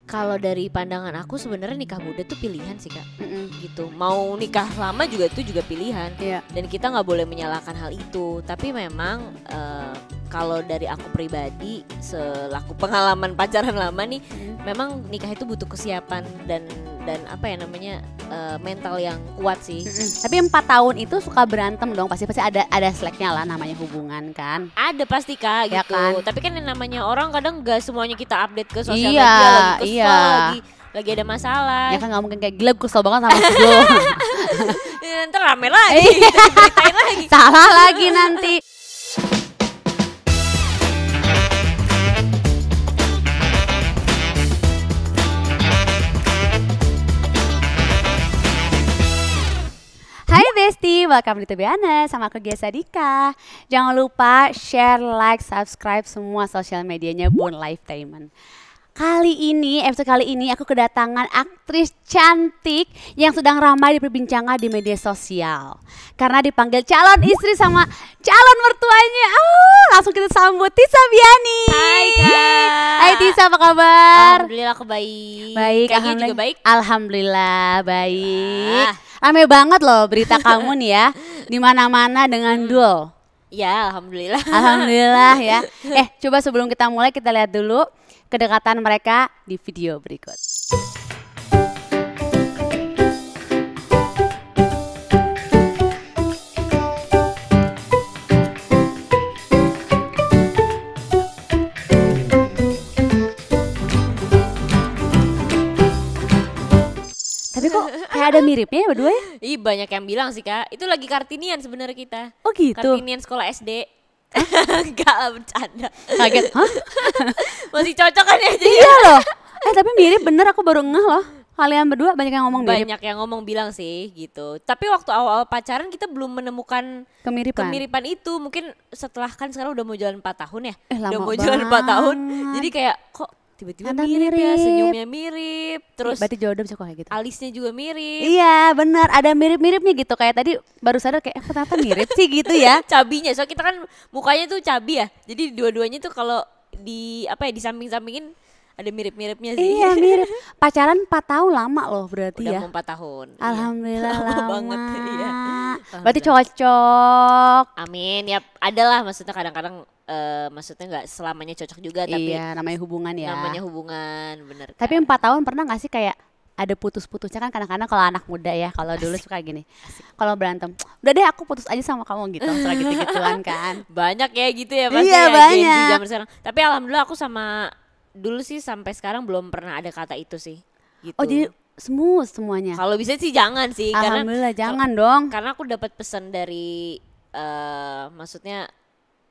Kalau dari pandangan aku sebenarnya nikah muda tuh pilihan sih Kak. Gitu. Mau nikah lama juga itu juga pilihan. Iya. Dan kita nggak boleh menyalahkan hal itu. Tapi memang kalau dari aku pribadi selaku pengalaman pacaran lama nih, memang nikah itu butuh kesiapan dan apa ya namanya mental yang kuat sih. Tapi 4 tahun itu suka berantem dong, pasti ada slacknya lah, namanya hubungan kan. Ada pasti Kak Ya gitu. kan? Tapi kan yang namanya orang kadang gak semuanya kita update ke sosial Iya, media, lagi kesel, iya. lagi ada masalah. Ya kan nggak mungkin kayak gila, gue kesel banget sama si Glo. Ntar rame lagi, diberitain lagi. Salah lagi nanti. Hai Besti, welcome di Tebiana sama aku Gia Sadika. Jangan lupa share, like, subscribe semua sosial medianya Bone Lifetime. Episode kali ini aku kedatangan aktris cantik yang sedang ramai diperbincangkan di media sosial. Karena dipanggil calon istri sama calon mertuanya. Langsung kita sambut Tisa Biani. Hai Kak. Hai Tisa, apa kabar? Alhamdulillah aku baik. Baik, Kayaknya juga baik. Alhamdulillah baik. Rame banget loh berita kamu nih ya, di mana-mana dengan Dul. Ya, alhamdulillah. Alhamdulillah ya. Coba sebelum kita mulai kita lihat dulu kedekatan mereka di video berikut. Tapi kok kayak ada miripnya ya berdua ya? Ih, banyak yang bilang sih Kak. Itu lagi Kartinian sebenarnya kita. Oh gitu? Kartinian sekolah SD. Enggak lah, bercanda. Kaget, hah? Masih cocok kan ya? Iya loh. Tapi mirip bener, aku baru ngeh loh. Kalian berdua banyak yang ngomong mirip. Banyak yang ngomong bilang sih gitu. Tapi waktu awal-awal pacaran kita belum menemukan kemiripan itu. Mungkin setelah kan sekarang udah mau jalan 4 tahun ya. Lama Udah mau jalan 4 tahun. Jadi kayak kok tiba-tiba Anda mirip ya, mirip. senyumnya mirip. Terus Berarti jodoh bisa kok kayak gitu. alisnya juga mirip. Iya benar, ada mirip-miripnya gitu. Kayak tadi baru sadar kayak kok ternyata mirip sih gitu ya. Cabinya, soalnya kita kan mukanya tuh cabi ya. Jadi dua-duanya tuh kalau di apa ya, di samping-sampingin ada mirip-miripnya sih. Iya mirip. Pacaran 4 tahun lama loh berarti Udah ya. mau 4 tahun. Alhamdulillah Iya. lama banget. Iya. Berarti cocok. Amin. Ya adalah, maksudnya kadang-kadang maksudnya nggak selamanya cocok juga, tapi Iya namanya hubungan ya. namanya hubungan, bener. Tapi 4 tahun pernah gak sih kayak ada putus-putusnya kan kadang-kadang kalau anak muda ya, kalau dulu suka gini. Kalau berantem, udah deh aku putus aja sama kamu gitu, suka gitu-gituan kan. Banyak ya gitu ya pasti Iya, ya, banyak. Gen Z zaman sekarang. Tapi alhamdulillah aku sama dulu sih sampai sekarang belum pernah ada kata itu sih. Gitu. Oh jadi smooth semuanya. Kalau bisa sih jangan sih, Alhamdulillah jangan dong. karena aku dapat pesan dari maksudnya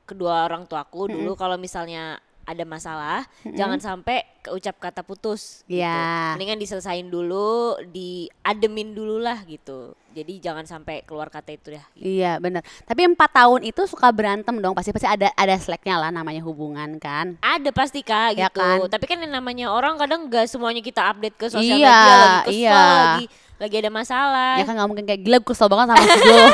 kedua orang tuaku dulu, kalau misalnya ada masalah jangan sampai keucap kata putus gitu. Iya. Mendingan diselesain dulu, diademin dulu lah gitu. Jadi jangan sampai keluar kata itu dah gitu. Iya benar. Tapi 4 tahun itu suka berantem dong, pasti ada slacknya lah, namanya hubungan kan. Ada pasti Kak Ya gitu. kan? Tapi kan yang namanya orang kadang gak semuanya kita update ke sosial Iya, media, lagi kesel, iya. lagi ada masalah. Ya kan nggak mungkin kayak gila, gue kesel banget sama si Glo.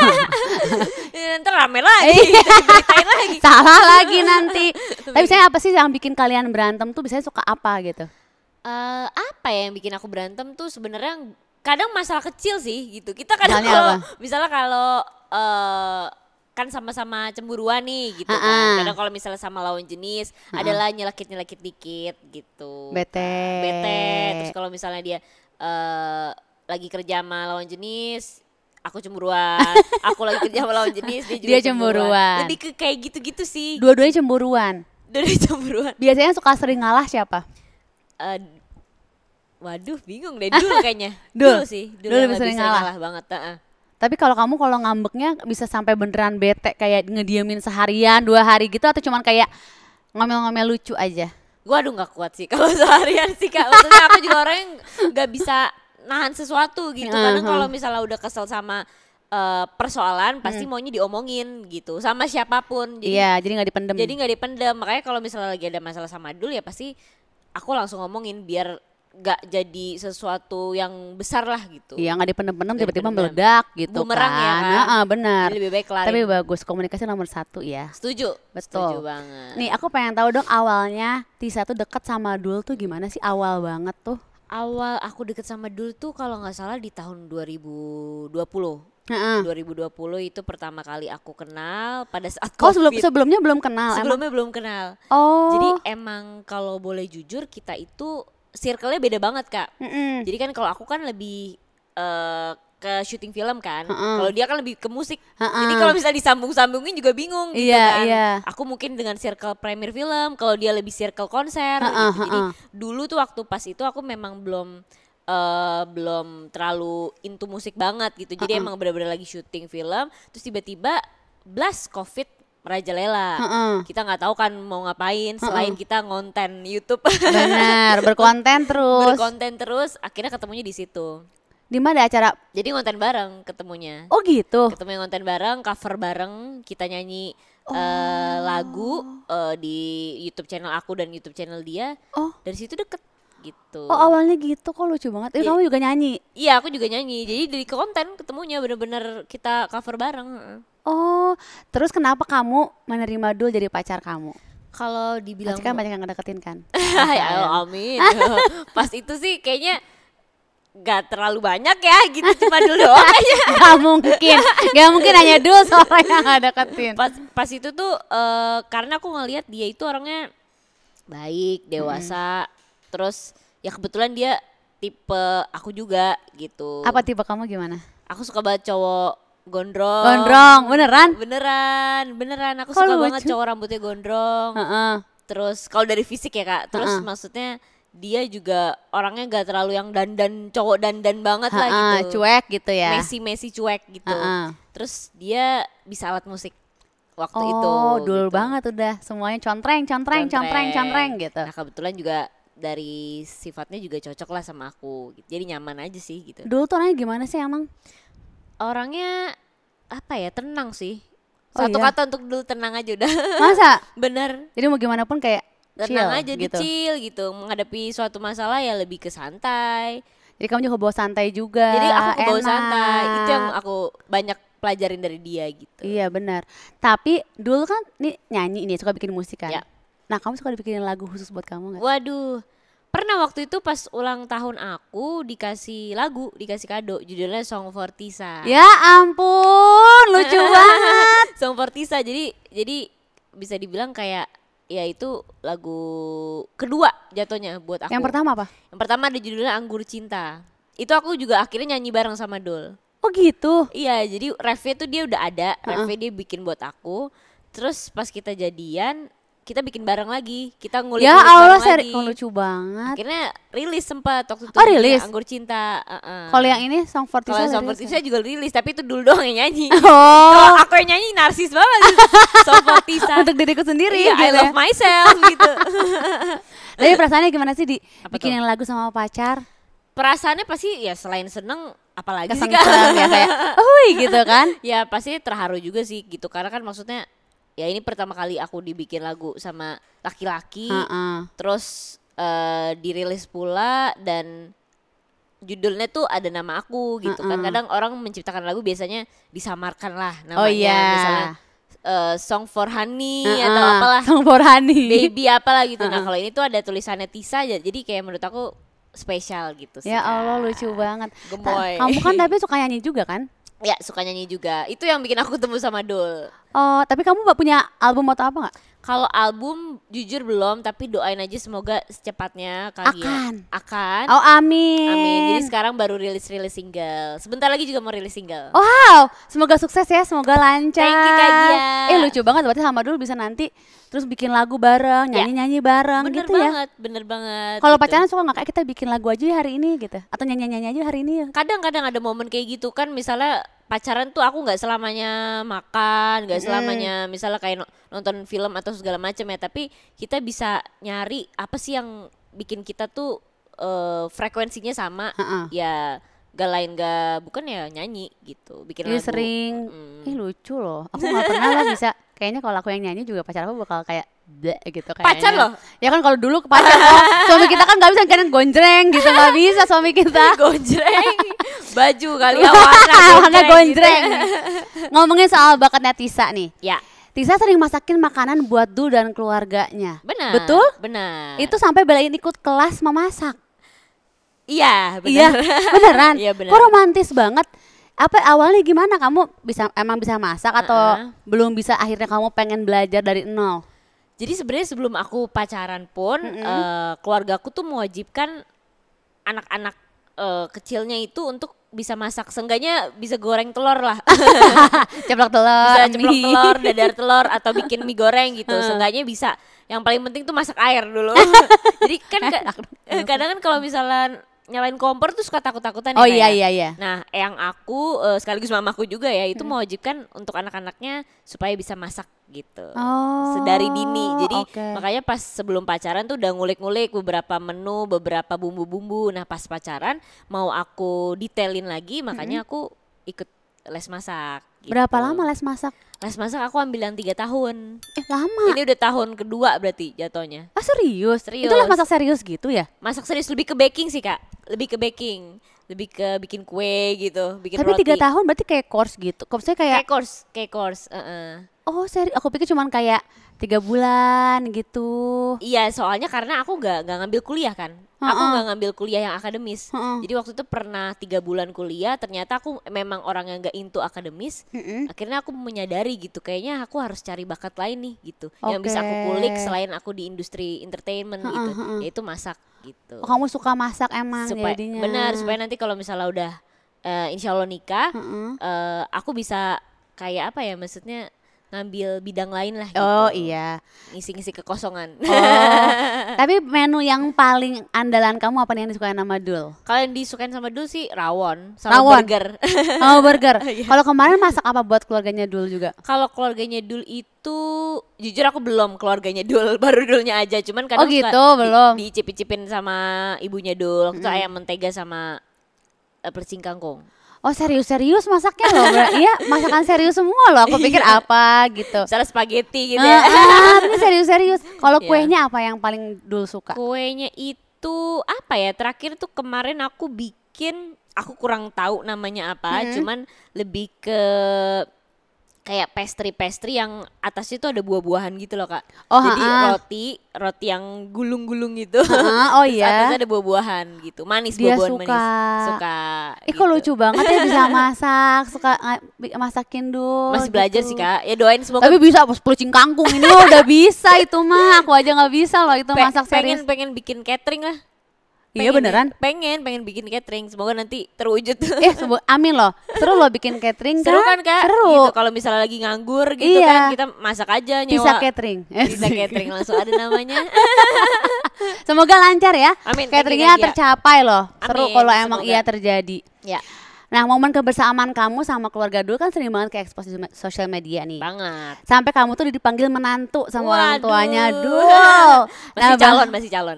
Ntar rame lagi, diberitain lagi. Salah lagi nanti. Tapi biasanya apa sih yang bikin kalian berantem tuh, biasanya suka apa gitu? Apa ya yang bikin aku berantem tuh sebenarnya kadang masalah kecil sih gitu. Kita kadang Misalnya kalau apa? misalnya kalau kan sama-sama cemburuan nih gitu kan. Kadang kalau misalnya sama lawan jenis adalah nyelekit-nyelekit dikit gitu. Bete. Terus kalau misalnya dia lagi kerja sama lawan jenis, aku cemburuan. Aku lagi kerja sama lawan jenis, dia juga Dia cemburuan. Lebih ke kayak gitu-gitu sih. Dua-duanya cemburuan. Dari cemburuan. Biasanya suka sering ngalah siapa? Waduh, bingung deh. Dulu kayaknya. Dul sih. Dul yang lebih sering ngalah banget. Tapi kalau kamu ngambeknya bisa sampai beneran bete, kayak ngediamin seharian 2 hari gitu, atau cuman kayak ngomel-ngomel lucu aja? Gue gak kuat sih kalau seharian sih Kak. Maksudnya aku juga orang yang gak bisa nahan sesuatu gitu. Karena kalau misalnya udah kesel sama persoalan pasti maunya diomongin gitu sama siapapun. Jadi, Iya, jadi nggak dipendem. Jadi nggak dipendem. Makanya kalau misalnya lagi ada masalah sama Dul ya pasti aku langsung ngomongin biar gak jadi sesuatu yang besar lah gitu. Iya, nggak dipendem-pendem tiba-tiba meledak gitu. Bumerang kan. Ya kan. Benar. Jadi lebih baik lari. Tapi bagus, komunikasi nomor 1 ya. Setuju. Betul. Setuju banget. Nih aku pengen tahu dong awalnya Tisa tuh deket sama Dul tuh gimana sih awal banget tuh? Awal aku deket sama Dul tuh kalau nggak salah di tahun 2020. 2020 itu pertama kali aku kenal pada saat COVID. Sebelumnya belum kenal? Sebelumnya belum kenal. Jadi emang kalau boleh jujur kita itu circle-nya beda banget Kak. Jadi kan kalau aku kan lebih ke syuting film kan. Kalau dia kan lebih ke musik. Jadi kalau misalnya disambung-sambungin juga bingung gitu kan. Aku mungkin dengan circle premier film, kalau dia lebih circle konser gitu. Jadi dulu tuh waktu pas itu aku memang belum terlalu into musik banget gitu. Jadi emang benar-benar lagi syuting film, terus tiba-tiba blast COVID merajalela. Kita nggak tahu kan mau ngapain selain kita ngonten YouTube. Benar, berkonten terus. Akhirnya ketemunya di situ. Di mana acara? Jadi ngonten bareng ketemunya. Oh gitu. Ketemu ngonten bareng, cover bareng, kita nyanyi lagu di YouTube channel aku dan YouTube channel dia. Dari situ deket gitu. Awalnya gitu, kok lucu banget. Kamu juga nyanyi? Iya, aku juga nyanyi. Jadi dari konten ketemunya bener-bener kita cover bareng. Terus kenapa kamu menerima Dul jadi pacar kamu? Kalau dibilang kan banyak yang ngedeketin kan? Ya amin. Pas itu sih kayaknya gak terlalu banyak ya gitu, cuma Dul doang aja. Gak mungkin hanya Dul seorang yang ngedeketin. Pas itu tuh karena aku ngelihat dia itu orangnya baik, dewasa. Terus ya kebetulan dia tipe aku juga gitu. Apa tipe kamu gimana? Aku suka banget cowok gondrong. Beneran? Beneran. Aku suka banget cowok rambutnya gondrong. Terus kalau dari fisik ya Kak, terus maksudnya dia juga orangnya gak terlalu yang cowok dandan banget lah gitu. Cuek gitu ya. Messi cuek gitu. Terus dia bisa alat musik waktu itu. Dul gitu. banget udah semuanya contreng gitu. Nah kebetulan juga dari sifatnya juga cocok lah sama aku gitu. Jadi nyaman aja sih gitu. Dul tuh orangnya gimana sih emang? Orangnya apa ya, tenang sih. Satu kata untuk Dul, tenang aja udah. Masa? Bener. Jadi mau gimana pun kayak tenang aja gitu. Chill gitu. Menghadapi suatu masalah ya lebih ke santai. Jadi kamu juga bawa santai juga. Jadi aku bawa santai. Itu yang aku banyak pelajarin dari dia gitu. Iya benar. Tapi Dul kan nih nyanyi nih, suka bikin musik kan. Ya. Nah kamu suka dibikinin lagu khusus buat kamu gak? Waduh, pernah waktu itu pas ulang tahun aku dikasih kado, judulnya Song for Tisa. Ya ampun, lucu banget. Song for Tisa, jadi bisa dibilang kayak ya itu lagu kedua jatuhnya buat aku. Yang pertama apa? Yang pertama ada judulnya Anggur Cinta. Itu aku juga akhirnya nyanyi bareng sama Dul. Oh gitu? Iya, jadi refnya tuh dia udah ada, refnya dia bikin buat aku. Terus pas kita jadian, kita bikin bareng lagi, kita ngulik ya Allah, bareng lagi. Lucu banget. Akhirnya rilis sempat waktu itu. Rilis? Anggur Cinta. Kalau yang ini Song for Tisa? Kalau Song for Tisa juga rilis, tapi itu Dul doang yang nyanyi. Kalau aku yang nyanyi narsis banget. Song for Tisa. Untuk diriku sendiri. Iya, I love myself gitu. Tapi perasaannya gimana sih bikinin lagu sama pacar? Perasaannya pasti ya selain seneng, apalagi sih kan? Ya kayak, gitu kan? Ya pasti terharu juga sih gitu, karena kan maksudnya ya ini pertama kali aku dibikin lagu sama laki-laki, terus dirilis pula dan judulnya tuh ada nama aku gitu kan. Kadang orang menciptakan lagu biasanya disamarkan lah namanya, misalnya Song for Honey atau apalah, Song for Honey, Baby apalah gitu. Nah kalau ini tuh ada tulisannya Tisa, jadi kayak menurut aku spesial gitu sih. Ya Allah, lucu banget. Gemoy. Kamu kan tapi suka nyanyi juga kan? Ya suka nyanyi juga. Itu yang bikin aku ketemu sama Dul. Tapi kamu punya album atau apa gak? Kalau album jujur belum, tapi doain aja semoga secepatnya kali akan. Oh amin. Amin. Jadi sekarang baru rilis single. Sebentar lagi juga mau rilis single. Wow, semoga sukses ya, semoga lancar. Thank you Kak Gia. Lucu banget, berarti sama Dul bisa nanti terus bikin lagu bareng, nyanyi-nyanyi bareng gitu ya. Bener banget. Kalau pacaran suka gak kayak kita bikin lagu aja hari ini gitu? Atau nyanyi-nyanyi aja hari ini ya? Kadang-kadang ada momen kayak gitu kan, misalnya pacaran tuh aku gak selamanya makan, gak selamanya misalnya kayak nonton film atau segala macam ya, tapi kita bisa nyari apa sih yang bikin kita tuh frekuensinya sama, ya bukan ya nyanyi gitu, bikin lagu. Sering, lucu loh, aku gak pernah lah bisa, kayaknya kalau aku yang nyanyi juga pacar aku bakal kayak bleh gitu kayaknya. Pacar loh? Ya kan kalau dulu pacar suami kita kan nggak bisa kadang gonjreng gitu, nggak bisa suami kita. Gonjreng, baju kali ya warna gonjreng. Gitu. Ngomongin soal bakatnya Tisa nih. Ya. Tisa sering masakin makanan buat Dul dan keluarganya. Benar. Betul? Benar. Itu sampai belain ikut kelas memasak. Iya, benar. Iya, beneran. Iya, benar. Kok romantis banget. Apa awalnya gimana kamu emang bisa masak atau belum bisa, akhirnya kamu pengen belajar dari nol? Jadi sebenarnya sebelum aku pacaran pun keluargaku tuh mewajibkan anak-anak kecilnya itu untuk bisa masak, seenggaknya bisa goreng telur lah. Ceplok telur, bisa ceplok telur, dadar telur atau bikin mie goreng gitu. Seenggaknya bisa. Yang paling penting tuh masak air dulu. Jadi kan kadang kan kalau misalnya nyalain kompor tuh suka takut-takutan. Oh iya. Nah, yang aku sekaligus mamaku juga ya, itu mewajibkan untuk anak-anaknya supaya bisa masak gitu. Sedari dini. Jadi makanya pas sebelum pacaran tuh udah ngulik-ngulik beberapa menu, beberapa bumbu-bumbu. Nah, pas pacaran mau aku detailin lagi, makanya aku ikut les masak gitu. Berapa lama les masak? Les masak aku ambil yang 3 tahun. Lama. Ini udah tahun kedua berarti jatuhnya. Ah serius? Serius. Itu les masak serius gitu ya? Masak serius, lebih ke baking sih Kak. Lebih ke baking. Lebih ke bikin kue gitu, bikin Tapi roti. 3 tahun berarti kayak course gitu? Maksudnya kayak course. Oh serius? Aku pikir cuman kayak 3 bulan gitu. Iya, soalnya karena aku nggak ngambil kuliah kan. Aku nggak ngambil kuliah yang akademis. Jadi waktu itu pernah 3 bulan kuliah. Ternyata aku memang orang yang nggak into akademis. Akhirnya aku menyadari gitu, kayaknya aku harus cari bakat lain nih gitu. Yang bisa aku kulik selain aku di industri entertainment gitu. Yaitu masak gitu. Oh, kamu suka masak emang jadinya? Benar, supaya nanti kalau misalnya udah insya Allah nikah, aku bisa kayak apa ya, maksudnya ngambil bidang lain lah gitu. Oh iya. Ngisi-ngisi kekosongan. Tapi menu yang paling andalan kamu apa nih yang disukain sama Dul? Kalau yang disukain sama Dul sih rawon sama burger. Oh burger. Kalau kemarin masak apa buat keluarganya Dul juga? Kalau keluarganya Dul itu jujur aku belum keluarganya Dul, baru Dulnya aja. Cuman kadang belum. Dicip-cipin sama ibunya Dul. Waktu itu ayam mentega sama persing kangkung. Oh serius masaknya loh. Iya masakan serius semua loh. Aku pikir apa gitu. Misalnya spaghetti gitu ya. Ini serius. Kalau kuenya apa yang paling Dul suka? Kuenya itu apa ya, terakhir tuh kemarin aku bikin, aku kurang tahu namanya apa. Cuman lebih ke kayak pastry yang atasnya itu ada buah-buahan gitu loh Kak. Jadi roti yang gulung-gulung gitu. Oh iya. Atasnya ada buah-buahan gitu, manis. Dia buah-buhan suka. manis. Suka. Kok lucu banget ya bisa masak, suka masakin Dul. Masih belajar gitu. sih Kak. Ya doain semoga. Tapi bisa pelucing kangkung ini mah udah bisa itu mah. Aku aja nggak bisa loh itu masak serius. Pengen bikin catering lah. Iya beneran? Pengen bikin catering, semoga nanti terwujud. Amin loh. Seru loh bikin catering kan? Seru kan Kak? Seru. Gitu, kalau misalnya lagi nganggur gitu kan, kita masak aja nyewa. Bisa catering. Bisa catering langsung ada namanya. Semoga lancar ya. Amin. Cateringnya tercapai loh. Seru kalau emang semoga. iya terjadi. Ya. Nah momen kebersamaan kamu sama keluarga Dul kan sering banget ke expose di sosial media nih. Banget. Sampai kamu tuh dipanggil menantu sama orang tuanya Dul. Masih calon.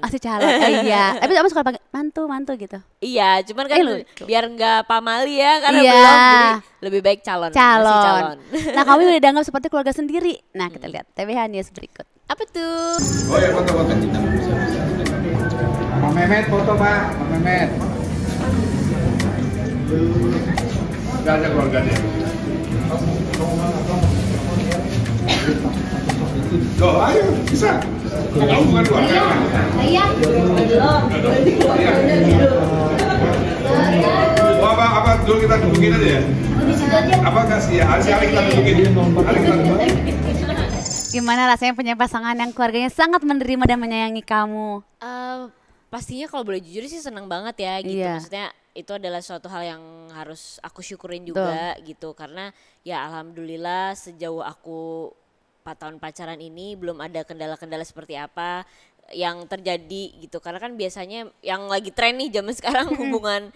Iya. Tapi kamu suka panggil mantu gitu. Iya, cuman kan biar nggak pamali ya, karena belum, jadi lebih baik calon. Masih calon. Nah kamu udah dianggap seperti keluarga sendiri. Nah kita lihat TBH News berikut. Apa tuh? Oh ya, foto-foto kita. Pak Mehmet foto Pak, Pak Mehmet. Gak ada keluarganya. Loh, ayo bisa. Kamu bukan keluarga kan? Iya. Oh, apa dulu kita dudukin aja ya? Apa kasih ya? Alih-alih kita dudukin. Gimana rasanya punya pasangan yang keluarganya sangat menerima dan menyayangi kamu? Pastinya kalau boleh jujur sih seneng banget ya gitu. Iya. Maksudnya itu adalah suatu hal yang harus aku syukurin juga gitu. Karena ya alhamdulillah sejauh aku 4 tahun pacaran ini belum ada kendala-kendala seperti apa yang terjadi gitu. Karena kan biasanya yang lagi tren nih zaman sekarang hubungan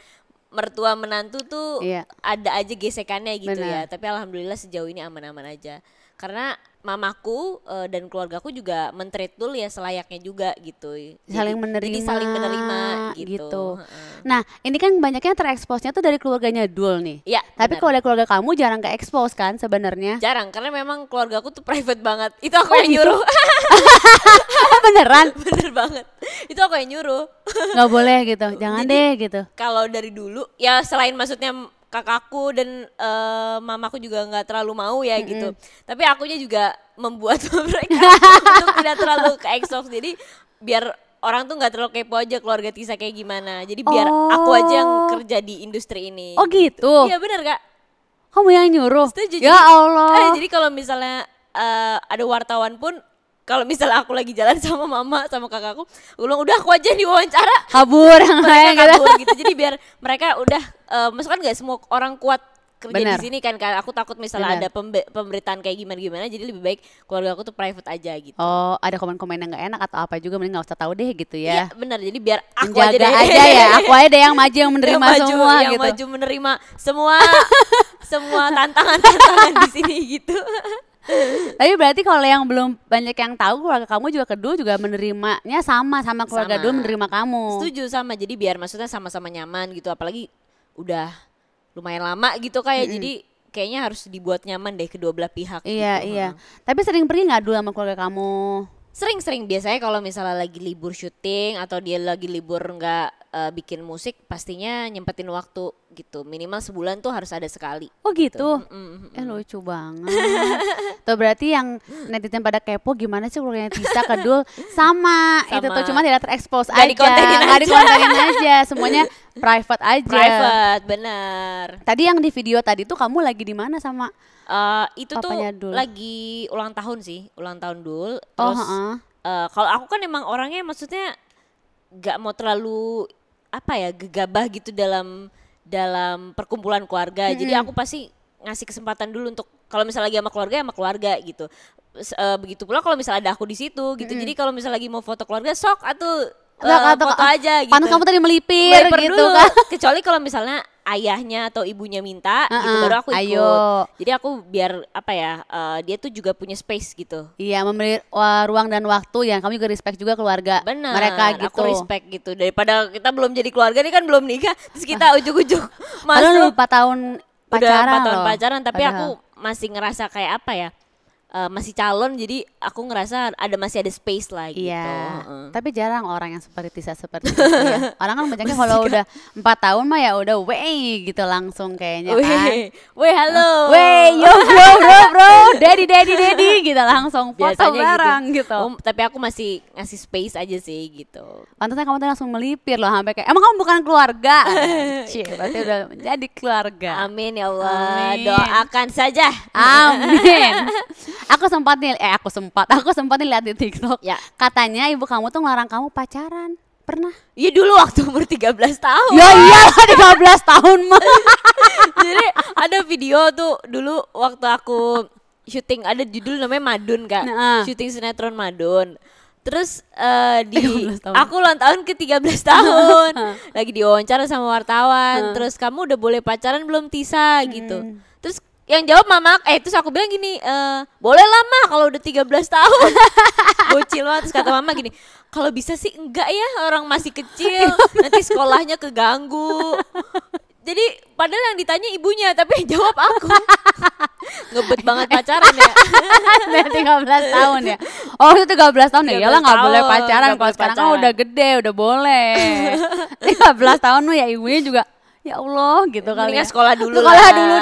mertua menantu tuh ada aja gesekannya gitu. Bener. Ya. Tapi alhamdulillah sejauh ini aman-aman aja. karena mamaku dan keluargaku juga men-treat Dul ya selayaknya juga gitu. Saling menerima. Jadi saling menerima gitu. Nah, ini kan banyaknya tereksposnya tuh dari keluarganya Dul nih. Ya, tapi kalau dari keluarga kamu jarang ke-expose kan sebenarnya? Jarang, karena memang keluargaku tuh private banget. Itu aku yang nyuruh. Beneran? Bener banget. Itu aku yang nyuruh. Gak boleh gitu, jangan Jadi, deh gitu. Kalau dari dulu, ya selain maksudnya kakakku dan mamaku juga nggak terlalu mau ya gitu. Tapi akunya juga membuat mereka untuk tidak terlalu ke-expose. Jadi biar orang tuh nggak terlalu kepo aja keluarga Tisa kayak gimana. Jadi biar aku aja yang kerja di industri ini. Oh gitu? Iya benar Kak. Kamu yang nyuruh? Setuju. Ya Allah. Jadi kalau misalnya ada wartawan pun, kalau misalnya aku lagi jalan sama mama sama kakakku, udah aku aja yang diwawancara. Kabur mereka kabur gitu. Jadi biar mereka udah maksudnya kan nggak semua orang kuat kerja di sini kan. Aku takut misalnya ada pemberitaan kayak gimana, jadi lebih baik keluarga aku tuh private aja gitu. Oh, ada komen-komen yang nggak enak atau apa juga, mending nggak usah tahu deh gitu ya. Iya benar, jadi biar aku menjaga aja ya, aku aja deh yang maju, yang menerima semua yang gitu. maju menerima semua tantangan di sini gitu. Tapi berarti kalau yang belum banyak yang tahu, keluarga kamu juga kedua juga menerimanya sama keluarga dulu menerima kamu. Setuju sama, jadi biar maksudnya sama-sama nyaman gitu, apalagi udah lumayan lama gitu kayak jadi kayaknya harus dibuat nyaman deh kedua belah pihak. Iya gitu. iya. Tapi sering pergi nggak dulu sama keluarga kamu? Sering biasanya kalau misalnya lagi libur syuting atau dia lagi libur nggak bikin musik, pastinya nyempetin waktu gitu, minimal sebulan tuh harus ada sekali. Oh gitu? Lucu banget. Tuh berarti yang netizen pada kepo gimana sih keluarganya Tisa Kedul sama itu tuh, cuma tidak terekspos aja, nggak dikontenin aja, semuanya private aja. Private, benar. Tadi yang di video tadi tuh kamu lagi di mana sama itu tuh Dul? Lagi ulang tahun Dul. Terus kalau aku kan emang orangnya maksudnya gak mau terlalu gegabah gitu dalam perkumpulan keluarga. Jadi aku pasti ngasih kesempatan dulu untuk kalau misalnya lagi sama keluarga gitu. Begitu pula kalau misalnya ada aku di situ gitu. Jadi kalau misalnya lagi mau foto keluarga sok foto aja gitu. Panas kamu tadi melipir gitu dulu. kan. Kecuali kalau misalnya ayahnya atau ibunya minta gitu, baru aku ikut. Jadi aku biar dia tuh juga punya space gitu. Iya, memberi ruang dan waktu ya. Kamu juga respect juga keluarga mereka gitu. Aku respect gitu. Daripada kita belum jadi keluarga nih kan, belum nikah, terus kita ujuk-ujuk masuk. 4 tahun pacaran. Udah 4 tahun loh. pacaran, tapi Padahal aku masih ngerasa kayak masih calon, jadi aku ngerasa masih ada space lah gitu. Iya, tapi jarang orang yang seperti Tisa seperti itu ya. Orang kan banyaknya kalau udah 4 tahun mah ya udah wey gitu langsung kayaknya kan. Wey halo. Wey yo bro, daddy gitu langsung foto bareng gitu. Tapi aku masih ngasih space aja sih gitu. Pantasnya kamu tuh langsung melipir loh sampai kayak emang kamu bukan keluarga. Berarti udah menjadi keluarga. Amin ya Allah. Amin. Doakan saja. Amin. Aku sempat nih lihat di TikTok. Ya. Katanya ibu kamu tuh ngelarang kamu pacaran. Pernah? Iya dulu waktu umur 13 tahun. Ya iyalah 13 tahun mah. Jadi ada video tuh dulu waktu aku syuting, ada judul namanya Madun Kak. Syuting sinetron Madun. Terus aku ulang tahun ke 13 tahun. Lagi diwawancara sama wartawan. Terus kamu udah boleh pacaran belum Tisa gitu. Terus yang jawab mama, terus aku bilang gini, boleh lah Ma kalau udah 13 tahun. Bocil banget. Terus kata mama gini, kalau bisa sih enggak ya, orang masih kecil, nanti sekolahnya keganggu. Jadi padahal yang ditanya ibunya, tapi yang jawab aku. Ngebet banget pacaran ya. 13 tahun ya. Oh itu 13 tahun ya, iyalah gak boleh pacaran. Kalau sekarang kan udah gede, udah boleh. 13 tahun mah ya ibunya juga, ya Allah gitu kali ya. Sekolah dulu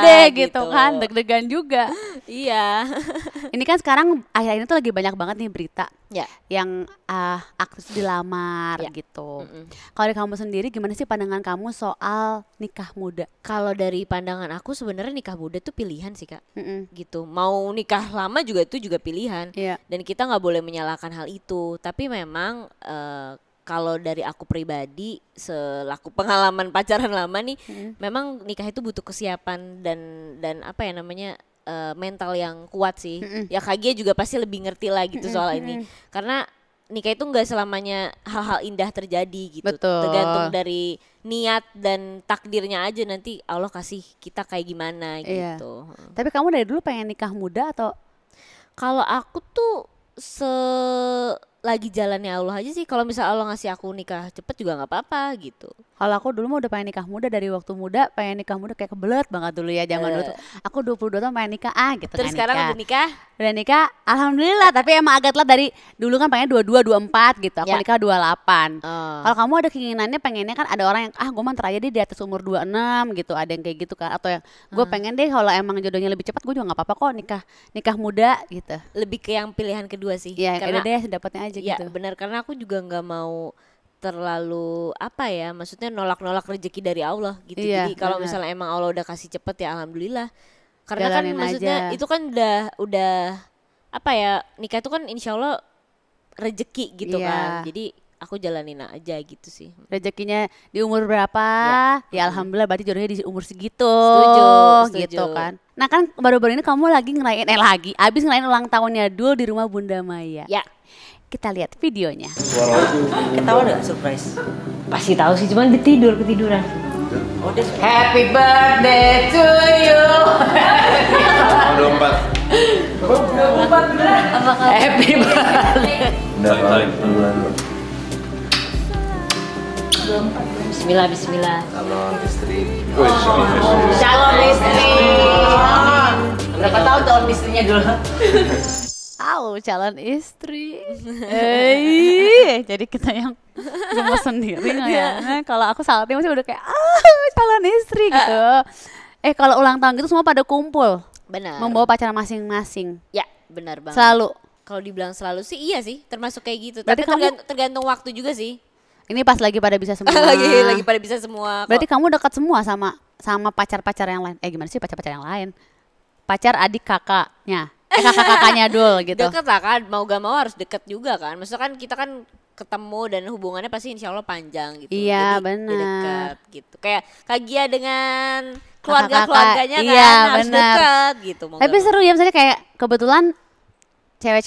deh gitu kan, deg-degan juga. Iya. Ini kan sekarang akhir ini tuh lagi banyak banget nih berita yang aktris dilamar gitu. Kalau dari kamu sendiri gimana sih pandangan kamu soal nikah muda? Kalau dari pandangan aku sebenarnya nikah muda tuh pilihan sih Kak. Gitu. Mau nikah lama juga itu juga pilihan. Dan kita nggak boleh menyalahkan hal itu. Tapi memang kalau dari aku pribadi selaku pengalaman pacaran lama nih, memang nikah itu butuh kesiapan dan mental yang kuat sih. Ya Kak juga pasti lebih ngerti lah gitu soal ini. Karena nikah itu nggak selamanya hal-hal indah terjadi gitu. Betul. Tergantung dari niat dan takdirnya aja, nanti Allah kasih kita kayak gimana gitu. Tapi kamu dari dulu pengen nikah muda atau Kalau aku tuh lagi jalannya Allah aja sih. Kalau misal Allah ngasih aku nikah cepet juga nggak apa-apa gitu. Kalau aku dulu mah udah pengen nikah muda dari waktu muda, pengen nikah muda kayak kebelet banget dulu ya zaman dulu tuh. Aku 22 tahun pengen nikah gitu. Terus sekarang udah nikah? Udah nikah, alhamdulillah. Tapi emang agak telat dari dulu kan pengen 22, 24 gitu. Aku nikah 28. Kalau kamu ada keinginannya pengennya kan ada orang yang gue manter aja deh di atas umur 26 gitu. Ada yang kayak gitu kan. Atau yang gue pengen deh kalau emang jodohnya lebih cepat gue juga nggak apa-apa kok nikah muda gitu. Lebih ke yang pilihan kedua sih. Iya, karena deh dapatnya aja ya, gitu. Benar, karena aku juga nggak mau terlalu maksudnya nolak rezeki dari Allah gitu. Jadi kalau misalnya emang Allah udah kasih cepet ya alhamdulillah. Karena jalanin kan maksudnya aja. Itu kan udah nikah itu kan insya Allah rezeki gitu kan. Jadi aku jalanin aja gitu sih. Rezekinya di umur berapa? Ya alhamdulillah berarti jodohnya di umur segitu. Setuju. Gitu kan. Nah kan baru-baru ini kamu lagi ngerayain abis ngerayain ulang tahunnya Dul di rumah Bunda Maya. Ya. Kita lihat videonya. Ketawa nggak surprise? Pasti tahu sih, cuman ketiduran. Oh, Happy birthday to you. 24 beneran. Happy birthday. Bismillah. Calon istri. Calon istri. Berapa tahun calon istrinya dulu? Calon istri. Jadi kita yang gemes sendiri ya. Kalau aku saatnya masih udah kayak calon istri gitu. Kalau ulang tahun gitu semua pada kumpul. Benar. Membawa pacar masing-masing. Ya, benar banget. Selalu. Kalau dibilang selalu sih iya sih, termasuk kayak gitu. Berarti tapi tergantung waktu juga sih. Ini pas lagi pada bisa semua. lagi pada bisa semua. Berarti kamu dekat semua sama pacar-pacar yang lain. Gimana sih pacar-pacar yang lain? Pacar adik kakaknya. Kakak-kakaknya Dul gitu. Deket lah kan, mau gak mau harus deket juga kan. Maksudnya kan kita kan ketemu dan hubungannya pasti insya Allah panjang gitu. Iya benar. benar. Gitu. Kayak Kak Gia dengan keluarganya kan iya, harus deket gitu. Tapi seru ya misalnya kayak kebetulan cewek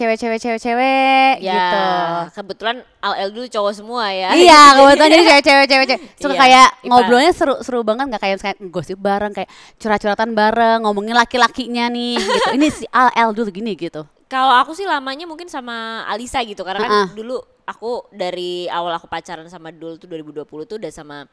gitu. Kebetulan LL dulu cowok semua ya. Iya, kebetulan jadi cewek. Suka kayak Ipa. ngobrolnya seru banget, nggak kayak gosip bareng, kayak curhat-curhatan bareng, ngomongin laki-lakinya nih gitu. Ini si LL dulu gini gitu. Kalau aku sih lamanya mungkin sama Alisa gitu, karena kan dulu aku dari awal aku pacaran sama Dul tuh 2020 tuh udah sama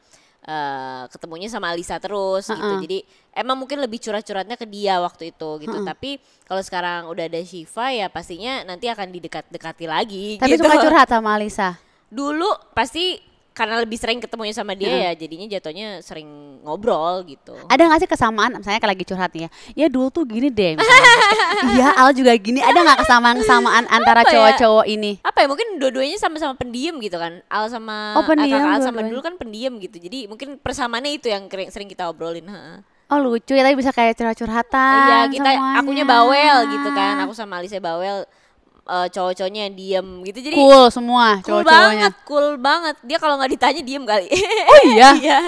ketemunya sama Alisa terus gitu. Jadi emang mungkin lebih curhat-curhatnya ke dia waktu itu gitu. Tapi kalau sekarang udah ada Syifa ya pastinya nanti akan didekat-dekati lagi. Tapi gitu. suka curhat sama Alisa? Dulu pasti karena lebih sering ketemunya sama dia ya jadinya jatuhnya sering ngobrol gitu. Ada gak sih kesamaan misalnya kalau lagi curhat nih ya Dul tuh gini deh iya Al juga gini, ada gak kesamaan antara cowok-cowok ini? Apa ya, mungkin dua-duanya sama-sama pendiam gitu kan. Al sama Al sama Dul kan pendiam gitu, jadi mungkin persamaannya itu yang sering kita obrolin. Oh lucu ya, tapi bisa kayak curhat-curhatan. Iya, akunya bawel gitu kan, aku sama Alisa bawel. Cowok-cowoknya yang diem gitu, jadi cool semua cowok-cowoknya. Cool banget. Dia kalau nggak ditanya diem kali. Oh iya. Iya.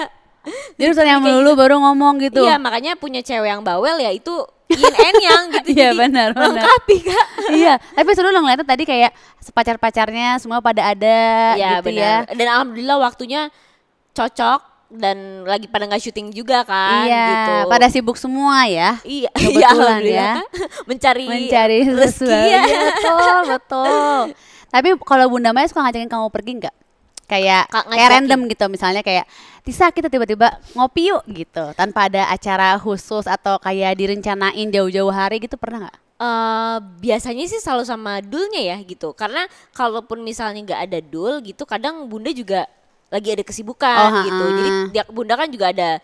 Dia harus yang melulu baru ngomong gitu. Iya, makanya punya cewek yang bawel ya itu yin and yang gitu. Iya benar. Lengkapi Kak. Iya, tapi seru lo ngeliatnya tadi kayak pacar-pacarnya semua pada ada ya, gitu benar. ya. Dan alhamdulillah waktunya cocok. Dan lagi pada nggak syuting juga kan, iya, gitu. Pada sibuk semua ya. Iya, kebetulan ya. mencari rezeki ya. Betul. Tapi kalau Bunda Maya suka ngajakin kamu pergi nggak? Kayak random gitu, misalnya kayak Tisa kita tiba-tiba ngopi yuk gitu, tanpa ada acara khusus atau kayak direncanain jauh-jauh hari gitu, pernah nggak? Biasanya sih selalu sama Dulnya ya gitu, karena kalaupun misalnya nggak ada Dul gitu, kadang Bunda juga lagi ada kesibukan gitu. Jadi Bunda kan juga ada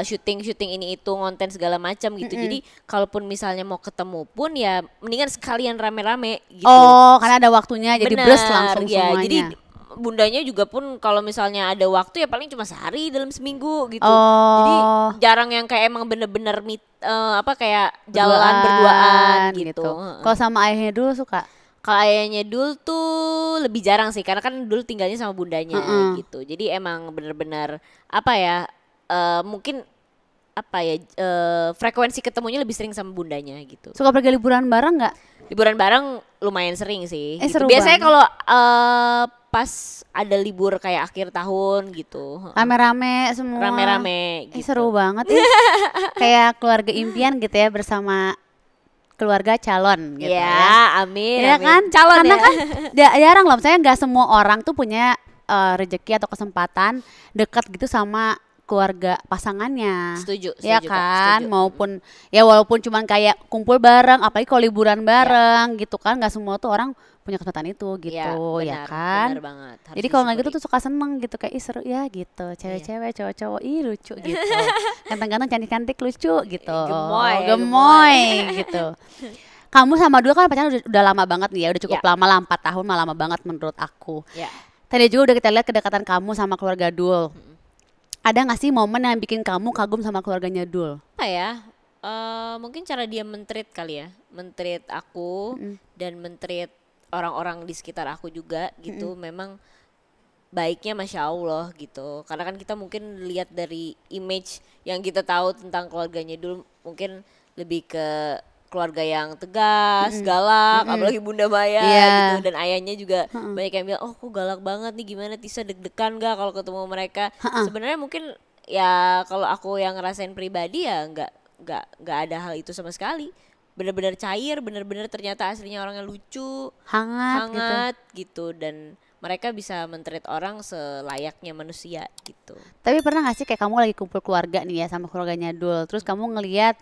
syuting ini itu, konten segala macam gitu. Jadi kalaupun misalnya mau ketemu pun ya mendingan sekalian rame-rame gitu. Oh, karena ada waktunya jadi bres langsung ya, semuanya. Jadi Bundanya juga pun kalau misalnya ada waktu ya paling cuma sehari dalam seminggu gitu. Jadi jarang yang kayak emang bener-bener kayak jalan berduaan gitu. Kalau sama ayahnya Dul suka? Kalau ayahnya Dul tuh lebih jarang sih, karena kan Dul tinggalnya sama bundanya gitu. Jadi emang benar-benar mungkin frekuensi ketemunya lebih sering sama bundanya gitu. Suka pergi liburan bareng nggak? Liburan bareng lumayan sering sih. Gitu. Biasanya kalau pas ada libur kayak akhir tahun gitu. Rame-rame semua. Rame-rame gitu. Seru banget ya. Kayak keluarga impian gitu ya bersama keluarga calon gitu ya. Amin. Ya amin. kan? Calon karena ya. kan jarang loh, misalnya nggak semua orang tuh punya rezeki atau kesempatan dekat gitu sama keluarga pasangannya. Setuju Ya Kak, kan, setuju. maupun ya walaupun cuman kayak kumpul bareng, apalagi kalau liburan bareng gitu kan, nggak semua tuh orang punya kesempatan itu gitu, ya kan. Benar banget. Harus Jadi kalau nggak gitu disyukuri. tuh suka seneng gitu, kayak ih seru ya gitu, cewek-cewek, cowok-cowok, ih lucu gitu, ganteng-ganteng, cantik-cantik, lucu gitu, Gemoy, gemoy gitu. Kamu sama dulu kan pacaran udah lama banget nih ya, udah cukup lama lah, 4 tahun, malah lama banget menurut aku. Ya. Tadi juga udah kita lihat kedekatan kamu sama keluarga Dul. Ada gak sih momen yang bikin kamu kagum sama keluarganya Dul? Apa ya? Mungkin cara dia men-treat kali ya, men-treat aku dan men-treat orang-orang di sekitar aku juga gitu. Memang baiknya Masya Allah gitu. Karena kan kita mungkin lihat dari image yang kita tahu tentang keluarganya dulu, mungkin lebih ke keluarga yang tegas, galak, apalagi Bunda Maya gitu, dan ayahnya juga banyak yang bilang, oh kok galak banget nih, gimana Tisa deg-degan gak kalau ketemu mereka? Sebenarnya mungkin ya kalau aku yang ngerasain pribadi ya nggak ada hal itu sama sekali. Bener-bener cair, bener-bener ternyata aslinya orangnya lucu, hangat gitu, dan mereka bisa men-treat orang selayaknya manusia gitu. Tapi pernah gak sih kayak kamu lagi kumpul keluarga nih ya sama keluarganya Dul, terus kamu ngelihat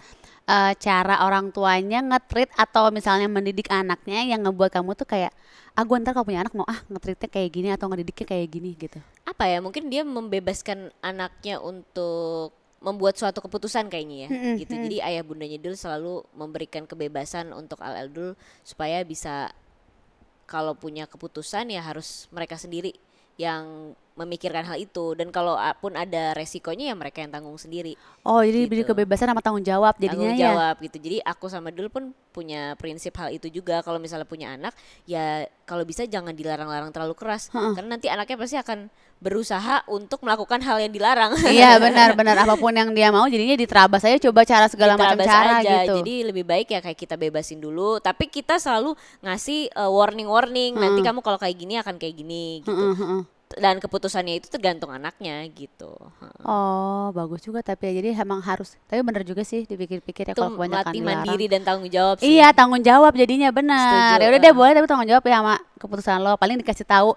cara orang tuanya nge-treat atau misalnya mendidik anaknya yang ngebuat kamu tuh kayak, gue ntar kalau punya anak mau nge-treatnya kayak gini atau ngedidiknya kayak gini gitu. Apa ya, mungkin dia membebaskan anaknya untuk membuat suatu keputusan kayaknya ya gitu. Jadi ayah bundanya Dul selalu memberikan kebebasan untuk Al Dul supaya bisa, kalau punya keputusan ya harus mereka sendiri yang memikirkan hal itu, dan kalau pun ada resikonya ya mereka yang tanggung sendiri. Oh jadi gitu. beri kebebasan sama tanggung jawab jadinya tanggung ya. jawab gitu. Jadi aku sama Dul pun punya prinsip hal itu juga. Kalau misalnya punya anak ya kalau bisa jangan dilarang-larang terlalu keras, karena nanti anaknya pasti akan berusaha untuk melakukan hal yang dilarang. Iya benar-benar, apapun yang dia mau jadinya diterabas aja, coba cara segala macam Diterabas cara aja. gitu. Jadi lebih baik ya kayak kita bebasin dulu, tapi kita selalu ngasih warning nanti kamu kalau kayak gini akan kayak gini gitu. Dan keputusannya itu tergantung anaknya gitu. Oh bagus juga, tapi ya, jadi emang harus, tapi bener juga sih dipikir-pikir ya Itu kalau kebanyakan melatih dilarang. mandiri dan tanggung jawab sih. Iya tanggung jawab jadinya, benar. Setuju. Ya udah deh boleh, tapi tanggung jawab ya sama keputusan lo. Paling dikasih tahu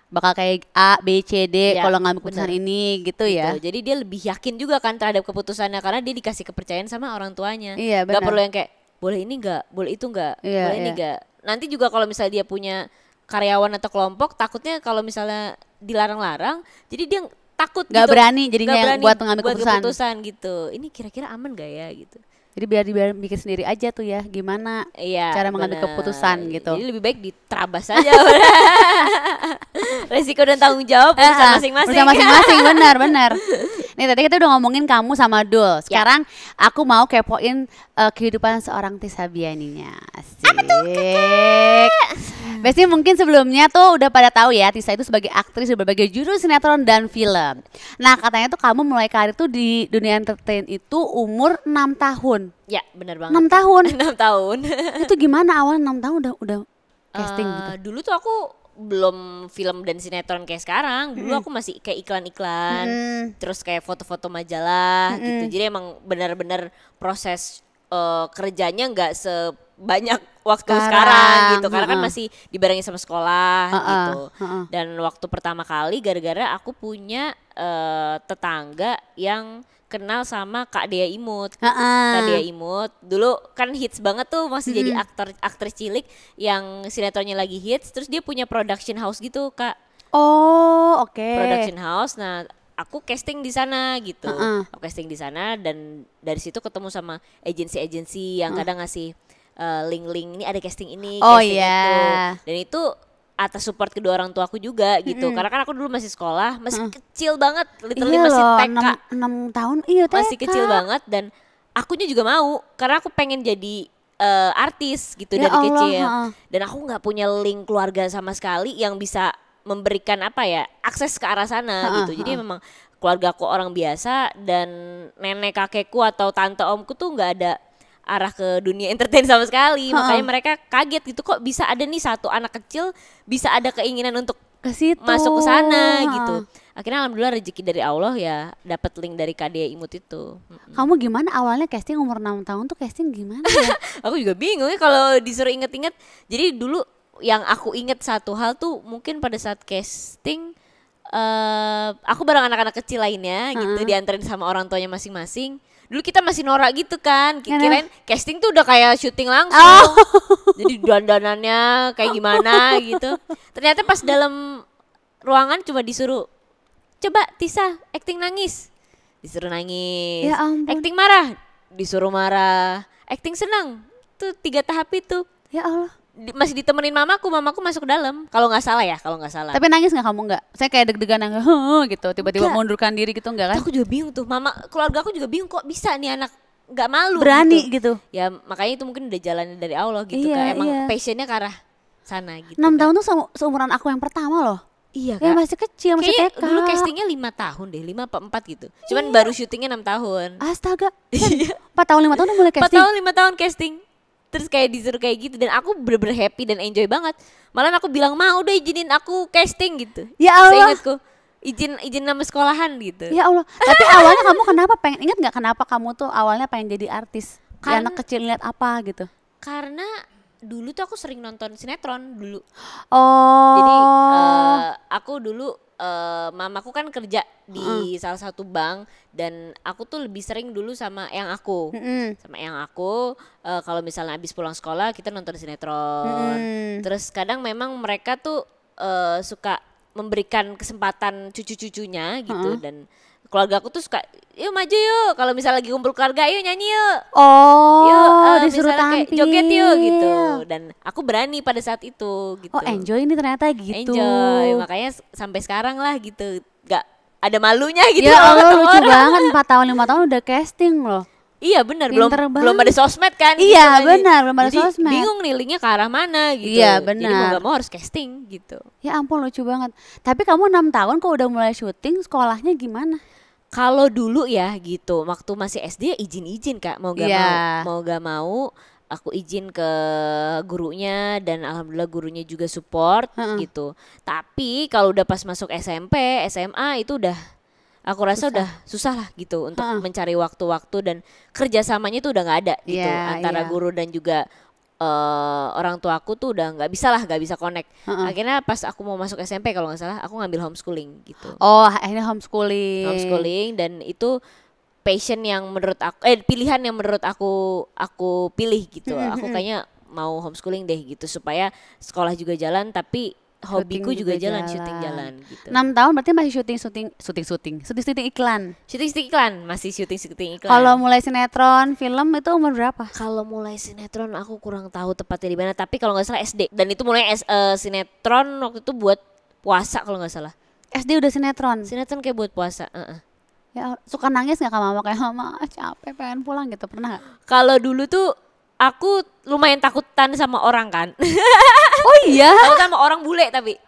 bakal kayak A, B, C, D Ya, kalau ngambil keputusan bener. ini gitu ya. Jadi dia lebih yakin juga kan terhadap keputusannya karena dia dikasih kepercayaan sama orang tuanya. Iya, Gak benar. perlu yang kayak boleh ini gak, boleh itu gak, Iya, boleh ini iya. gak. Nanti juga kalau misalnya dia punya karyawan atau kelompok, takutnya kalau misalnya dilarang-larang, jadi dia takut Nggak gitu. berani jadinya Nggak berani buat mengambil keputusan. keputusan gitu. Ini kira-kira aman gak ya gitu. Jadi biar bikin sendiri aja tuh ya, gimana Iya, cara mengambil bener. keputusan gitu. Jadi lebih baik diterabas aja. Resiko dan tanggung jawab urusan masing-masing. Urusan masing-masing, benar. Nih tadi kita udah ngomongin kamu sama Dul. Sekarang aku mau kepoin kehidupan seorang Tisa Bianinya. Asik. Apa tuh kakak? Biasanya mungkin sebelumnya tuh udah pada tahu ya, Tisa itu sebagai aktris di berbagai judul sinetron dan film. Nah katanya tuh kamu mulai karir tuh di dunia entertain itu umur 6 tahun. Ya, benar banget. 6 tahun? 6 tahun. Itu gimana awalnya 6 tahun udah casting gitu? Dulu tuh aku belum film dan sinetron kayak sekarang. Dulu aku masih kayak iklan-iklan, terus kayak foto-foto majalah gitu. Jadi emang benar-benar proses kerjanya nggak sebanyak waktu sekarang gitu, karena kan masih dibarengi sama sekolah gitu. Dan waktu pertama kali gara-gara aku punya tetangga yang kenal sama Kak Dea Imut. Kak Dea Imut dulu kan hits banget tuh, masih jadi aktris cilik yang sinetronnya lagi hits. Terus dia punya production house gitu Kak. Oh oke. Production house. Nah aku casting di sana gitu. Aku casting di sana dan dari situ ketemu sama agensi-agensi yang kadang ngasih link-link, ini ada casting ini, casting itu. Dan itu atas support kedua orang tua aku juga gitu. Karena kan aku dulu masih sekolah, masih kecil banget, literally masih TK. 6 tahun, iya TK. Masih kecil banget, dan akunya juga mau karena aku pengen jadi artis gitu Ya dari Allah, kecil. Dan aku nggak punya link keluarga sama sekali yang bisa memberikan apa ya, akses ke arah sana gitu. Jadi memang keluarga aku orang biasa, dan nenek kakekku atau tante omku tuh nggak ada arah ke dunia entertain sama sekali. Makanya mereka kaget gitu, kok bisa ada nih satu anak kecil bisa ada keinginan untuk ke situ, masuk ke sana gitu. akhirnya alhamdulillah rezeki dari Allah ya dapat link dari KD Imut itu. Kamu gimana awalnya casting umur 6 tahun tuh casting gimana ya? Aku juga bingung ya kalau disuruh inget-inget. Jadi dulu yang aku inget satu hal tuh mungkin pada saat casting aku bareng anak-anak kecil lainnya gitu dianterin sama orang tuanya masing-masing. Dulu kita masih norak gitu kan, kirain casting tuh udah kayak syuting langsung. Jadi dandanannya kayak gimana gitu. Ternyata pas dalam ruangan cuma disuruh, coba Tisa acting nangis, disuruh nangis. Ya ampun. Acting marah, disuruh marah. Acting senang, tuh 3 tahap itu. Ya Allah. Masih ditemenin mamaku masuk ke dalam. Kalau nggak salah. Tapi nangis nggak kamu nggak? Saya kayak deg-degan nangis, gitu. Tiba-tiba mundurkan diri gitu nggak kan? Aku juga bingung tuh. Keluarga aku juga bingung kok bisa nih anak nggak malu. Berani gitu. Ya makanya itu mungkin udah jalannya dari Allah gitu kan. Emang passionnya ke arah sana gitu. 6 tahun tuh seumuran aku yang pertama loh. Iya kan? Masih kecil, masih TK. Dulu castingnya 5 tahun deh, 5 apa 4 gitu. Cuman baru syutingnya 6 tahun. Astaga. 4 tahun 5 tahun udah mulai casting. 4 tahun 5 tahun casting. Terus kayak disuruh kayak gitu dan aku bener-bener happy dan enjoy banget. Malah aku bilang mau udah izinin aku casting gitu. Ya Allah. Seingatku izin nama sekolahan gitu. Ya Allah. Tapi awalnya kamu kenapa pengen, ingat nggak kenapa kamu tuh awalnya pengen jadi artis? Karena anak kecil lihat apa gitu? Karena dulu tuh aku sering nonton sinetron dulu. Oh. Jadi aku dulu mamaku kan kerja di salah satu bank dan aku tuh lebih sering dulu sama yang aku. Sama yang aku kalau misalnya habis pulang sekolah kita nonton sinetron. Terus kadang memang mereka tuh suka memberikan kesempatan cucu-cucunya gitu dan keluarga aku tuh suka yuk maju yuk kalau misalnya lagi kumpul keluarga yuk nyanyi yuk. Yuk disuruh tampil. Kayak joget yuk gitu dan aku berani pada saat itu gitu. Oh enjoy ini ternyata gitu. Enjoy makanya sampai sekarang lah gitu gak ada malunya gitu. Ya Allah lucu banget 4 tahun 5 tahun udah casting loh. Iya benar belum ada sosmed kan. Iya gitu, benar belum ada sosmed. Bingung nih linknya ke arah mana gitu. Iya benar. Jadi mau gak mau harus casting gitu. Ya ampun lucu banget. Tapi kamu 6 tahun kok udah mulai syuting, sekolahnya gimana? Kalau dulu ya gitu, waktu masih SD izin-izin Kak, mau gak mau aku izin ke gurunya dan alhamdulillah gurunya juga support gitu. Tapi kalau udah pas masuk SMP, SMA itu udah aku rasa udah susah lah gitu untuk mencari waktu-waktu dan kerjasamanya tuh udah nggak ada gitu antara guru dan juga orang tua aku tuh udah nggak bisa connect. Akhirnya pas aku mau masuk SMP kalau nggak salah aku ngambil homeschooling gitu. Oh akhirnya homeschooling dan itu passion yang menurut aku pilihan yang menurut aku pilih gitu. Aku kayaknya mau homeschooling deh gitu supaya sekolah juga jalan tapi hobiku juga jalan, syuting jalan gitu. 6 tahun berarti masih syuting iklan. Syuting iklan, masih syuting iklan. Kalau mulai sinetron, film itu umur berapa? Kalau mulai sinetron aku kurang tahu tepatnya di mana, tapi kalau nggak salah SD. Dan itu mulai sinetron waktu itu buat puasa kalau nggak salah. SD udah sinetron. Sinetron kayak buat puasa. Ya suka nangis nggak sama mama kayak mama capek pengen pulang gitu pernah nggak? Kalau dulu tuh aku lumayan takutan sama orang kan. Oh iya? Takut sama orang bule tapi.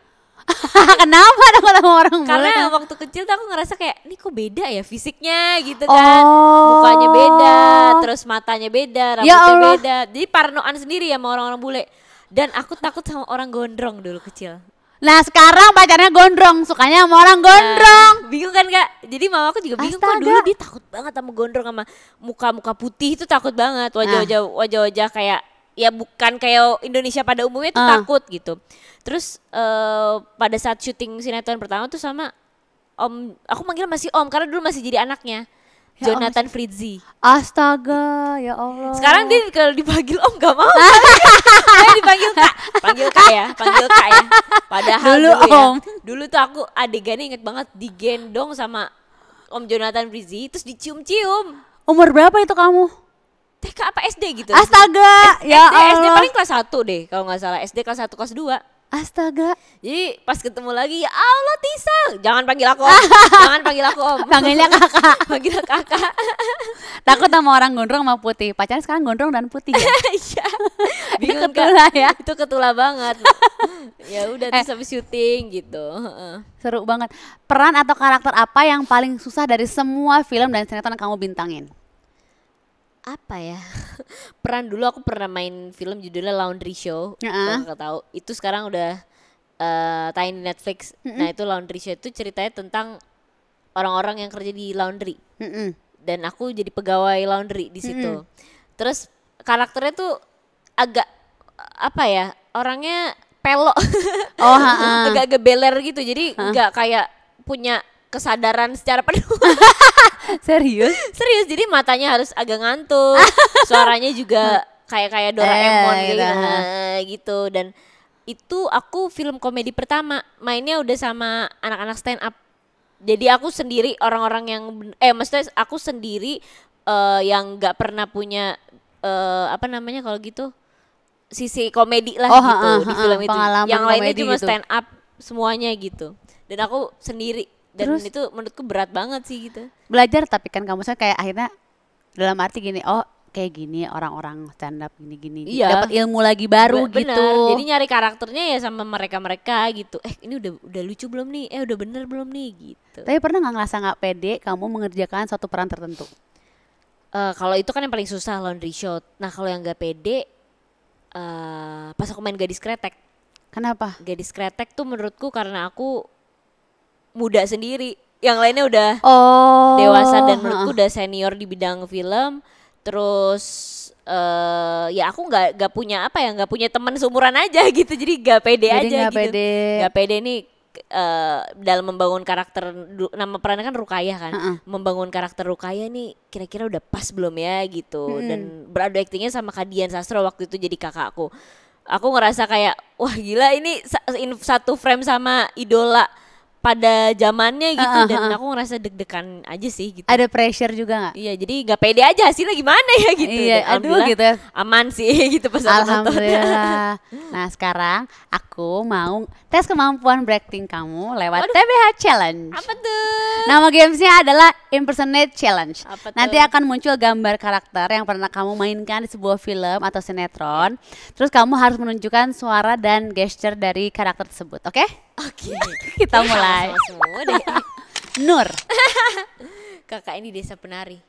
Kenapa takut sama orang bule? Karena waktu kecil tuh aku ngerasa kayak, ini kok beda ya fisiknya gitu kan. Mukanya beda, terus matanya beda, rambutnya beda. Jadi parnoan sendiri ya sama orang-orang bule. Dan aku takut sama orang gondrong dulu kecil. Nah sekarang pacarnya gondrong, sukanya sama orang gondrong. Bingung kan Kak? Jadi mama aku juga bingung kok dulu dia takut banget sama gondrong sama muka-muka putih itu takut banget. Wajah-wajah kayak ya bukan kayak Indonesia pada umumnya itu takut gitu. Terus pada saat syuting sinetron pertama tuh sama Om, aku manggil masih Om karena dulu masih jadi anaknya. Ya Jonathan Fritzi. Astaga, ya Allah. Sekarang dia kalau dipanggil Om gak mau. Saya dipanggil Kak. Panggil Kak ya. Padahal dulu Om. Dulu tuh aku adegannya inget banget digendong sama Om Jonathan Fritzi terus dicium-cium. Umur berapa itu kamu? TK apa SD gitu. Astaga, ya Allah. SD paling kelas 1 deh kalau gak salah. SD kelas 1 kelas 2. Astaga. Jadi pas ketemu lagi, ya Allah Tisa, jangan panggil aku Om. Jangan panggil aku Om. Panggilnya Kakak. Panggil Kakak. Takut sama orang gondrong sama putih. Pacarnya sekarang gondrong dan putih ya. Iya. Bingung ketula ya. Itu ketula banget. Ya udah terus habis syuting gitu. Seru banget. Peran atau karakter apa yang paling susah dari semua film dan sinetron yang kamu bintangin? Apa ya? Peran dulu aku pernah main film judulnya Laundry Show. Kalau nggak tahu. Itu sekarang udah tayang di Netflix. Nah itu Laundry Show itu ceritanya tentang orang-orang yang kerja di laundry. Dan aku jadi pegawai laundry di situ. Terus karakternya tuh agak apa ya, orangnya pelok. Agak-agak beler gitu. Jadi nggak kayak punya kesadaran secara penuh. Serius? Serius, jadi matanya harus agak ngantuk. Suaranya juga kayak Doraemon gitu. Dan itu aku film komedi pertama. Mainnya udah sama anak-anak stand up. Jadi aku sendiri orang-orang yang maksudnya aku sendiri yang nggak pernah punya apa namanya kalau gitu sisi komedi lah gitu di film itu. Yang lainnya cuma gitu. Stand up semuanya gitu. Dan aku sendiri dan terus, itu menurutku berat banget sih gitu. Belajar tapi kan kamu kayak akhirnya dalam arti gini, oh kayak gini orang-orang stand up gini-gini. Iya. Dapat ilmu lagi baru gitu. Bener. Jadi nyari karakternya ya sama mereka-mereka gitu. Ini udah lucu belum nih? Udah bener belum nih gitu. Tapi pernah nggak ngerasa nggak pede kamu mengerjakan suatu peran tertentu? Kalau itu kan yang paling susah, Laundry Show. Nah kalau yang nggak pede, pas aku main Gadis Kretek. Kenapa? Gadis Kretek tuh menurutku karena aku muda sendiri. Yang lainnya udah dewasa dan menurutku udah senior di bidang film. Terus ya aku nggak punya nggak punya teman seumuran aja gitu, jadi nggak pede jadi aja gitu. Nggak pede nih dalam membangun karakter. Nama perannya kan Rukayah kan. Membangun karakter Rukayah nih kira-kira udah pas belum ya gitu. Dan beradu aktingnya sama Kak Dian Sastro waktu itu jadi kakakku. Aku ngerasa kayak wah gila ini satu frame sama idola pada zamannya gitu. Dan aku ngerasa deg-degan aja sih gitu. Ada pressure juga nggak? Iya, jadi nggak pede aja hasilnya gimana ya gitu. Iya, aduh gitu. Aman sih gitu pas alhamdulillah. Nah sekarang aku mau tes kemampuan breakting kamu lewat TBH Challenge. Apa tuh? Nama gamesnya adalah Impersonate Challenge. Apa tuh? Nanti akan muncul gambar karakter yang pernah kamu mainkan di sebuah film atau sinetron. Terus kamu harus menunjukkan suara dan gesture dari karakter tersebut, oke? Oke. Kita mulai. Semua deh. Nur. Kakak ini Desa Penari.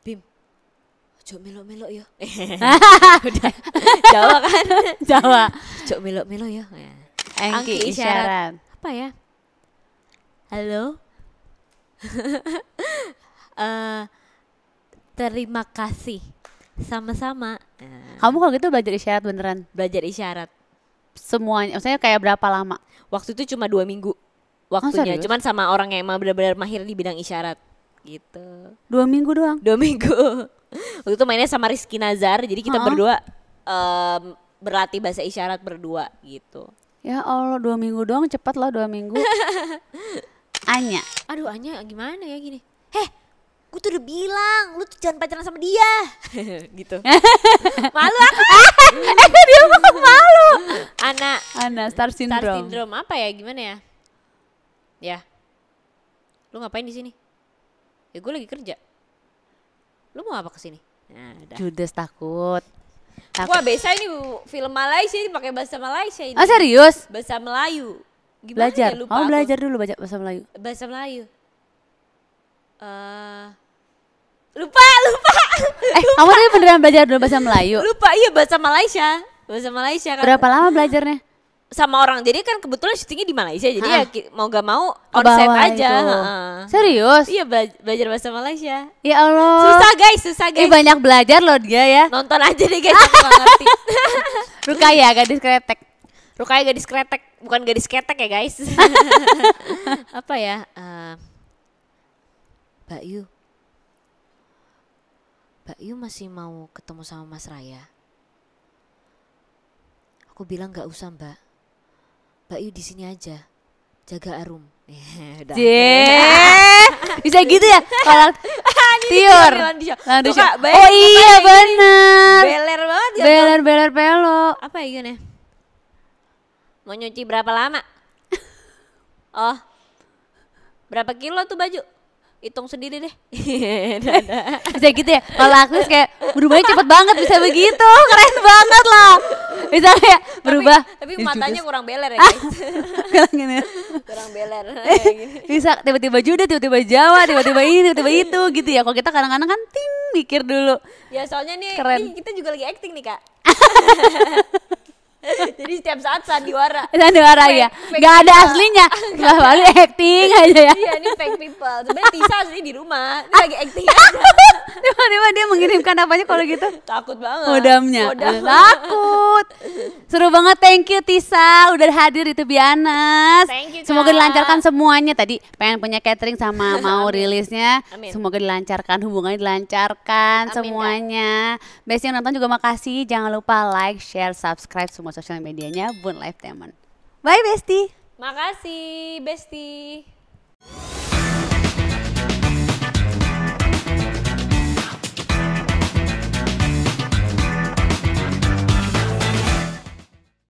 Bim. Cok melo-melo ya. Udah. Jawa kan? Jawa. Cok melo-melo ya. Angki isyarat. Apa ya? Halo. Terima kasih. Sama-sama. Kamu kalau gitu belajar isyarat beneran? Belajar isyarat. Semuanya, maksudnya kayak berapa lama? Waktu itu cuma 2 minggu waktunya. Cuman sama orang yang emang benar-benar mahir di bidang isyarat gitu. 2 minggu doang? 2 minggu. Waktu itu mainnya sama Rizky Nazar. Jadi kita berdua berlatih bahasa isyarat berdua gitu. Ya Allah, 2 minggu doang, cepet loh 2 minggu. Anya. Aduh Anya gimana ya gini. Gue tuh udah bilang, lu tuh jangan pacaran sama dia. Gitu. Malu aku. Dia mah malu. Ana star syndrome. Star syndrome apa ya, gimana ya? Ya. Lu ngapain di sini? Ya gue lagi kerja. Lu mau apa kesini? Nah, Judes takut. Wah biasa ini film Malaysia ini pakai bahasa Malaysia ini. Oh serius? Bahasa Melayu. Gimana belajar? Ya, lupa aku. Belajar dulu bahasa Melayu. Bahasa Melayu. Lupa. Kamu tadi beneran belajar dulu bahasa Melayu? Lupa, iya bahasa Malaysia. Bahasa Malaysia kan. Berapa lama belajarnya? Sama orang, jadi kan kebetulan syutingnya di Malaysia. Jadi ya mau gak mau onset aja. Serius? Iya belajar bahasa Malaysia. Ya Allah. Susah guys. Banyak belajar loh dia ya. Nonton aja deh guys, aku gak ngerti. Rukayah gadis kretek. Rukayah gadis kretek, bukan gadis ketek ya guys. Apa ya? Mbak Yu masih mau ketemu sama Mas Raya? Aku bilang nggak usah Mbak Yu di sini aja, jaga Arum. Udah. Bisa gitu ya? Kalau Tiur. Oh iya benar. Beler banget ya. Beler pelo. Apa ya gini? Mau nyuci berapa lama? Oh, berapa kilo tuh baju? Hitung sendiri deh. Bisa gitu ya? Kalau aktris kayak berubahnya cepet banget, bisa begitu, keren banget loh. Bisa kayak berubah. Tapi matanya kurang beler ya guys. Kurang beler. Bisa tiba-tiba Juda, tiba-tiba Jawa, tiba-tiba ini, tiba-tiba itu gitu ya. Kalau kita kadang-kadang kan mikir dulu. Ya soalnya nih kita juga lagi acting nih Kak. Jadi setiap saat sandiwara. Sandiwara ya. Gak ada aslinya. Lalu acting aja ya. Iya, ini fake people. Sebenarnya Tisa asli di rumah. Ini lagi acting. Tiba-tiba dia mengirimkan apanya kalau gitu? Takut banget. Modamnya. Takut. Seru banget, thank you Tisa udah hadir di Tubianes. Thank you, Kak. Semoga dilancarkan semuanya. Tadi pengen punya catering sama mau rilisnya. Amin. Semoga dilancarkan, hubungannya dilancarkan. Amin, semuanya. Besti yang nonton juga makasih. Jangan lupa like, share, subscribe semua sosial medianya Bun Lifetime. Bye Besti. Makasih, Besti.